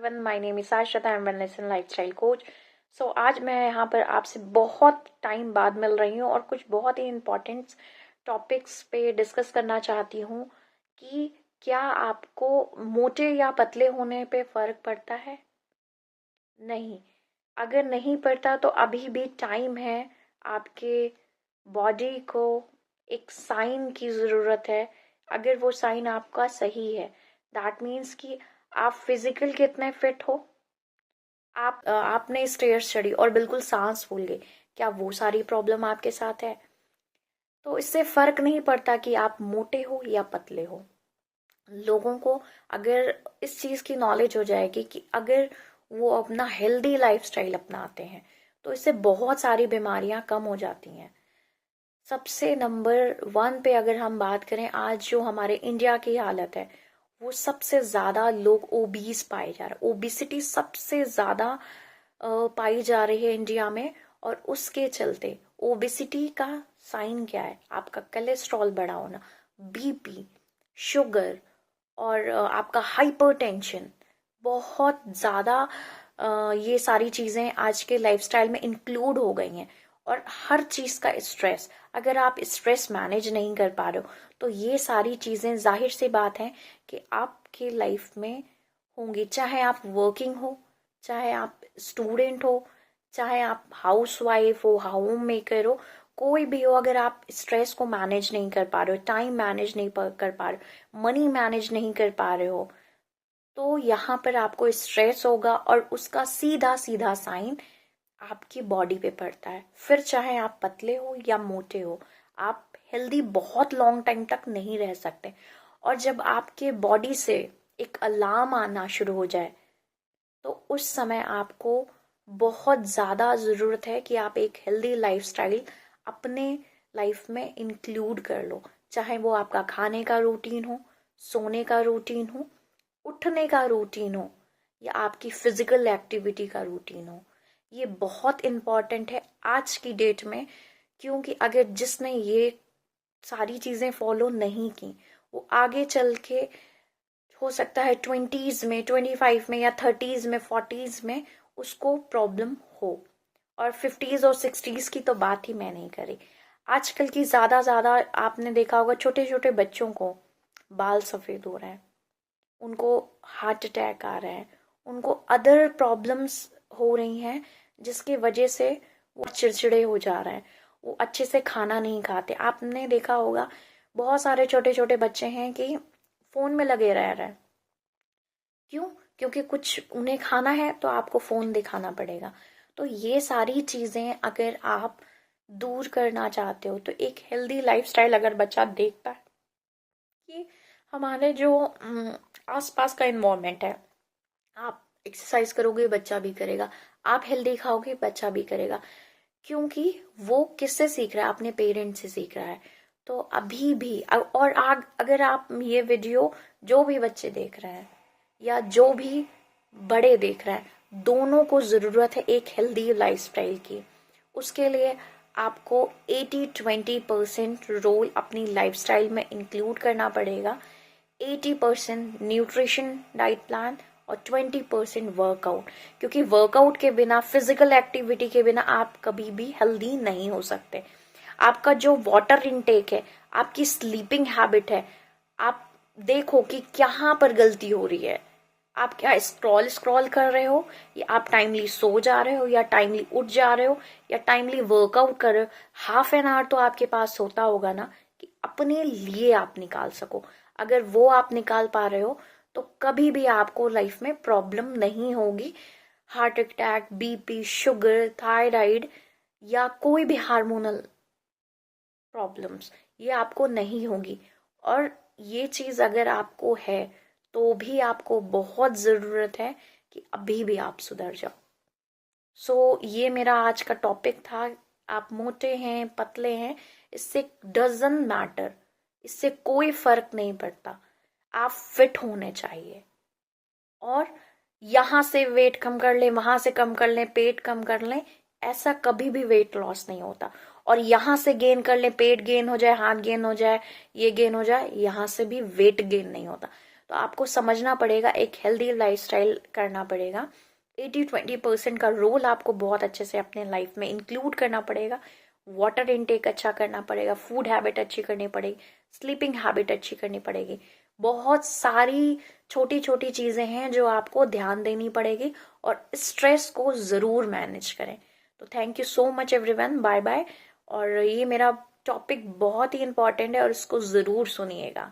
everyone, my name is Ashita, I'm wellness and lifestyle coach. आज मैं यहाँ पर आपसे बहुत टाइम बाद मिल रही हूँ और कुछ बहुत ही इम्पोर्टेंट टॉपिक्स पे डिस्कस करना चाहती हूँ कि क्या आपको मोटे या पतले होने पे फर्क पड़ता है? नहीं। अगर नहीं पड़ता तो अभी भी टाइम है। आपके बॉडी को एक साइन की ज़रूरत है। अगर वो साइन आपका सही है, दैट मीन्स कि आप फिजिकल कितने फिट हो। आपने स्टेयर्स चढ़ी और बिल्कुल सांस फूल गई, क्या वो सारी प्रॉब्लम आपके साथ है? तो इससे फर्क नहीं पड़ता कि आप मोटे हो या पतले हो। लोगों को अगर इस चीज की नॉलेज हो जाएगी कि अगर वो अपना हेल्दी लाइफस्टाइल अपनाते हैं तो इससे बहुत सारी बीमारियां कम हो जाती हैं। सबसे नंबर 1 पे अगर हम बात करें, आज जो हमारे इंडिया की हालत है, वो सबसे ज्यादा लोग ओबीस पाए जा रहे हैं। ओबिसिटी सबसे ज्यादा पाई जा रही है इंडिया में। और उसके चलते ओबिसिटी का साइन क्या है? आपका कोलेस्ट्रॉल बढ़ा होना, बीपी, शुगर और आपका हाइपरटेंशन। बहुत ज्यादा ये सारी चीजें आज के लाइफस्टाइल में इंक्लूड हो गई हैं। और हर चीज का स्ट्रेस, अगर आप स्ट्रेस मैनेज नहीं कर पा रहे हो तो ये सारी चीजें जाहिर सी बात है कि आपके लाइफ में होंगी। चाहे आप वर्किंग हो, चाहे आप स्टूडेंट हो, चाहे आप हाउस वाइफ हो, होम मेकर हो, कोई भी हो, अगर आप स्ट्रेस को मैनेज नहीं कर पा रहे हो, टाइम मैनेज नहीं कर पा रहे हो, मनी मैनेज नहीं कर पा रहे हो, तो यहाँ पर आपको स्ट्रेस होगा और उसका सीधा सीधा साइन आपकी बॉडी पे पड़ता है। फिर चाहे आप पतले हो या मोटे हो, आप हेल्दी बहुत लॉन्ग टाइम तक नहीं रह सकते। और जब आपके बॉडी से एक अलार्म आना शुरू हो जाए तो उस समय आपको बहुत ज़्यादा ज़रूरत है कि आप एक हेल्दी लाइफस्टाइल अपने लाइफ में इंक्लूड कर लो। चाहे वो आपका खाने का रूटीन हो, सोने का रूटीन हो, उठने का रूटीन हो, या आपकी फिजिकल एक्टिविटी का रूटीन हो। ये बहुत इम्पॉर्टेंट है आज की डेट में, क्योंकि अगर जिसने ये सारी चीज़ें फॉलो नहीं की, वो आगे चल के हो सकता है 20s में, 25 में या 30s में, 40s में उसको प्रॉब्लम हो। और 50s और 60s की तो बात ही मैं नहीं करी। आजकल की ज़्यादा आपने देखा होगा, छोटे छोटे बच्चों को बाल सफ़ेद हो रहे हैं, उनको हार्ट अटैक आ रहा है, उनको अदर प्रॉब्लम्स हो रही हैं, जिसकी वजह से वो चिड़चिड़े हो जा रहे हैं, वो अच्छे से खाना नहीं खाते। आपने देखा होगा बहुत सारे छोटे छोटे बच्चे हैं कि फोन में लगे रह रहे हैं। क्यों? क्योंकि कुछ उन्हें खाना है तो आपको फोन दिखाना पड़ेगा। तो ये सारी चीजें अगर आप दूर करना चाहते हो तो एक हेल्दी लाइफस्टाइल अगर बच्चा देखता है कि हमारे जो आसपास का इन्वायरमेंट है, आप एक्सरसाइज करोगे बच्चा भी करेगा, आप हेल्दी खाओगे बच्चा भी करेगा, क्योंकि वो किससे सीख रहा है? अपने पेरेंट्स से सीख रहा है। तो अभी भी और अगर आप ये वीडियो जो भी बच्चे देख रहे हैं या जो भी बड़े देख रहे हैं, दोनों को जरूरत है एक हेल्दी लाइफस्टाइल की। उसके लिए आपको 80-20% रोल अपनी लाइफस्टाइल में इंक्लूड करना पड़ेगा। 80% न्यूट्रिशन डाइट प्लान और 20% वर्कआउट, क्योंकि वर्कआउट के बिना, फिजिकल एक्टिविटी के बिना आप कभी भी हेल्दी नहीं हो सकते। आपका जो वाटर इनटेक है, आपकी स्लीपिंग हैबिट है, आप देखो कि कहाँ पर गलती हो रही है। आप क्या स्क्रॉल स्क्रॉल कर रहे हो, या आप टाइमली सो जा रहे हो, या टाइमली उठ जा रहे हो, या टाइमली वर्कआउट कर रहे हो? हाफ एन आवर तो आपके पास होता होगा ना कि अपने लिए आप निकाल सको। अगर वो आप निकाल पा रहे हो तो कभी भी आपको लाइफ में प्रॉब्लम नहीं होगी। Heart attack, BP, sugar, thyroid या कोई भी हार्मोनल प्रॉब्लम्स ये आपको नहीं होगी। और ये चीज अगर आपको है तो भी आपको बहुत जरूरत है कि अभी भी आप सुधर जाओ। ये मेरा आज का टॉपिक था। आप मोटे हैं, पतले हैं, इससे डजंट मैटर, इससे कोई फर्क नहीं पड़ता। आप फिट होने चाहिए। और यहां से वेट कम कर लें, वहां से कम कर लें, पेट कम कर लें, ऐसा कभी भी वेट लॉस नहीं होता। और यहां से गेन कर लें, पेट गेन हो जाए, हाथ गेन हो जाए, ये गेन हो जाए, यहां से भी वेट गेन नहीं होता। तो आपको समझना पड़ेगा, एक हेल्दी लाइफस्टाइल करना पड़ेगा। 80-20% का रोल आपको बहुत अच्छे से अपने लाइफ में इंक्लूड करना पड़ेगा। वाटर इनटेक अच्छा करना पड़ेगा, फूड हैबिट अच्छी करनी पड़ेगी, स्लीपिंग हैबिट अच्छी करनी पड़ेगी। बहुत सारी छोटी छोटी चीज़ें हैं जो आपको ध्यान देनी पड़ेगी, और स्ट्रेस को ज़रूर मैनेज करें। तो thank you so much everyone, bye bye. और ये मेरा टॉपिक बहुत ही इम्पॉर्टेंट है और इसको ज़रूर सुनिएगा।